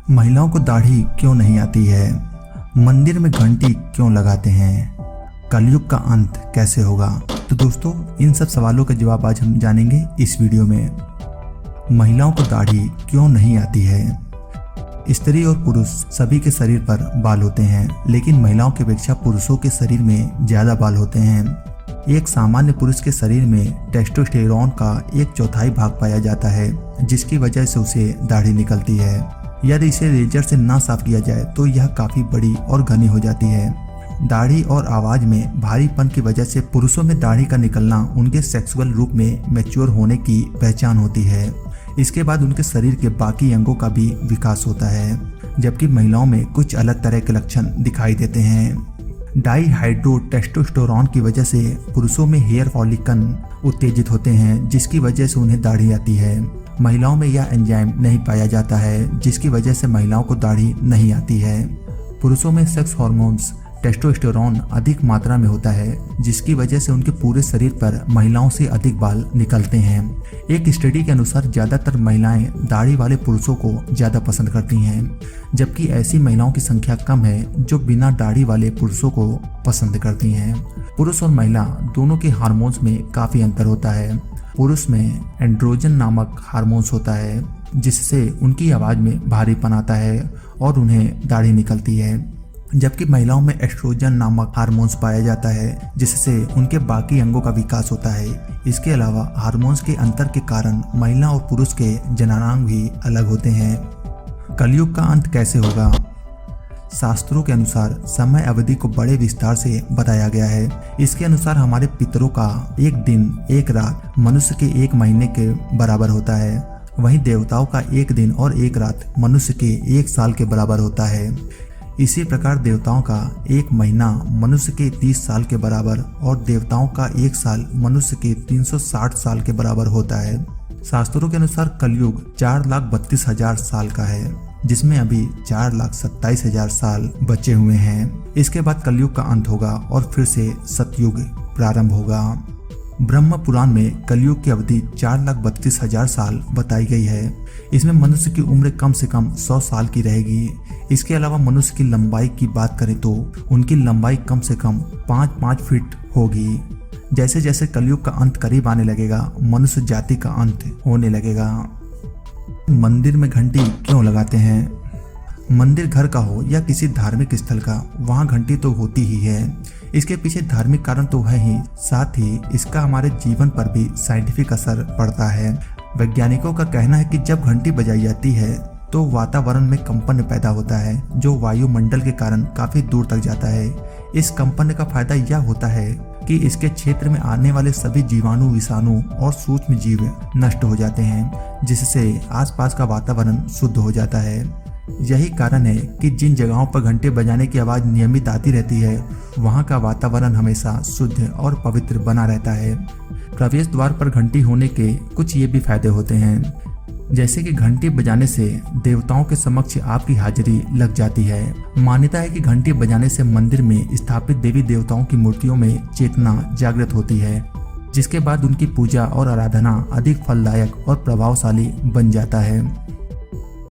महिलाओं को दाढ़ी क्यों नहीं आती है? मंदिर में घंटी क्यों लगाते हैं? कलयुग का अंत कैसे होगा? तो दोस्तों, इन सब सवालों का जवाब आज हम जानेंगे इस वीडियो में। महिलाओं को दाढ़ी क्यों नहीं आती है? स्त्री और पुरुष सभी के शरीर पर बाल होते हैं, लेकिन महिलाओं की अपेक्षा पुरुषों के शरीर में ज्यादा बाल होते हैं। एक सामान्य पुरुष के शरीर में टेस्टोस्टेरोन का 1/4 भाग पाया जाता है, जिसकी वजह से उसे दाढ़ी निकलती है। यदि इसे रेजर से ना साफ किया जाए तो यह काफी बड़ी और घनी हो जाती है। दाढ़ी और आवाज में भारीपन की वजह से पुरुषों में दाढ़ी का निकलना उनके सेक्सुअल रूप में मैच्योर होने की पहचान होती है। इसके बाद उनके शरीर के बाकी अंगों का भी विकास होता है, जबकि महिलाओं में कुछ अलग तरह के लक्षण दिखाई देते हैं। डाईहाइड्रो टेस्टोस्टेरोन की वजह से पुरुषों में हेयर फॉलिकल उत्तेजित होते हैं, जिसकी वजह से उन्हें दाढ़ी आती है। महिलाओं में यह एंजाइम नहीं पाया जाता है, जिसकी वजह से महिलाओं को दाढ़ी नहीं आती है। पुरुषों में सेक्स हार्मोन्स टेस्टोस्टेरोन अधिक मात्रा में होता है, जिसकी वजह से उनके पूरे शरीर पर महिलाओं से अधिक बाल निकलते हैं। एक स्टडी के अनुसार ज्यादातर महिलाएं दाढ़ी वाले पुरुषों को ज्यादा पसंद करती हैं, जबकि ऐसी महिलाओं की संख्या कम है जो बिना दाढ़ी वाले पुरुषों को पसंद करती हैं। पुरुष और महिला दोनों के हार्मोन्स में काफी अंतर होता है। पुरुष में एंड्रोजन नामक हार्मोन्स होता है, जिससे उनकी आवाज में भारीपन आता है और उन्हें दाढ़ी निकलती है, जबकि महिलाओं में एस्ट्रोजन नामक हार्मोन्स पाया जाता है, जिससे उनके बाकी अंगों का विकास होता है। इसके अलावा हार्मोन्स के अंतर के कारण महिला और पुरुष के जननांग भी अलग होते हैं। कलयुग का अंत कैसे होगा? शास्त्रों के अनुसार समय अवधि को बड़े विस्तार से बताया गया है। इसके अनुसार हमारे पितरों का एक दिन एक रात मनुष्य के 1 महीने के बराबर होता है। वहीं देवताओं का एक दिन और एक रात मनुष्य के 1 साल के बराबर होता है। इसी प्रकार देवताओं का 1 महीना मनुष्य के 30 साल के बराबर और देवताओं का 1 साल मनुष्य के 360 साल के बराबर होता है। शास्त्रों के अनुसार कलयुग 4,32,000 साल का है, जिसमें अभी 4,27,000 साल बचे हुए हैं। इसके बाद कलयुग का अंत होगा और फिर से सतयुग प्रारंभ होगा। ब्रह्म पुराण में कलयुग की अवधि 4,32,000 साल बताई गई है। इसमें मनुष्य की उम्र कम से कम 100 साल की रहेगी। इसके अलावा मनुष्य की लंबाई की बात करें तो उनकी लंबाई कम से कम 5-5 फीट होगी। जैसे जैसे कलयुग का अंत करीब आने लगेगा, मनुष्य जाति का अंत होने लगेगा। मंदिर में घंटी क्यों लगाते हैं? मंदिर घर का हो या किसी धार्मिक स्थल का, वहाँ घंटी तो होती ही है। इसके पीछे धार्मिक कारण तो है ही, साथ ही इसका हमारे जीवन पर भी साइंटिफिक असर पड़ता है। वैज्ञानिकों का कहना है कि जब घंटी बजाई जाती है तो वातावरण में कंपन पैदा होता है, जो वायुमंडल के कारण काफी दूर तक जाता है। इस कंपन का फायदा यह होता है कि इसके क्षेत्र में आने वाले सभी जीवाणु, विषाणु और सूक्ष्म जीव नष्ट हो जाते हैं, जिससे आसपास का वातावरण शुद्ध हो जाता है। यही कारण है कि जिन जगहों पर घंटे बजाने की आवाज नियमित आती रहती है, वहां का वातावरण हमेशा शुद्ध और पवित्र बना रहता है। प्रवेश द्वार पर घंटी होने के कुछ ये भी फायदे होते हैं, जैसे कि घंटी बजाने से देवताओं के समक्ष आपकी हाजिरी लग जाती है। मान्यता है कि घंटी बजाने से मंदिर में स्थापित देवी देवताओं की मूर्तियों में चेतना जागृत होती है, जिसके बाद उनकी पूजा और आराधना अधिक फलदायक और प्रभावशाली बन जाता है।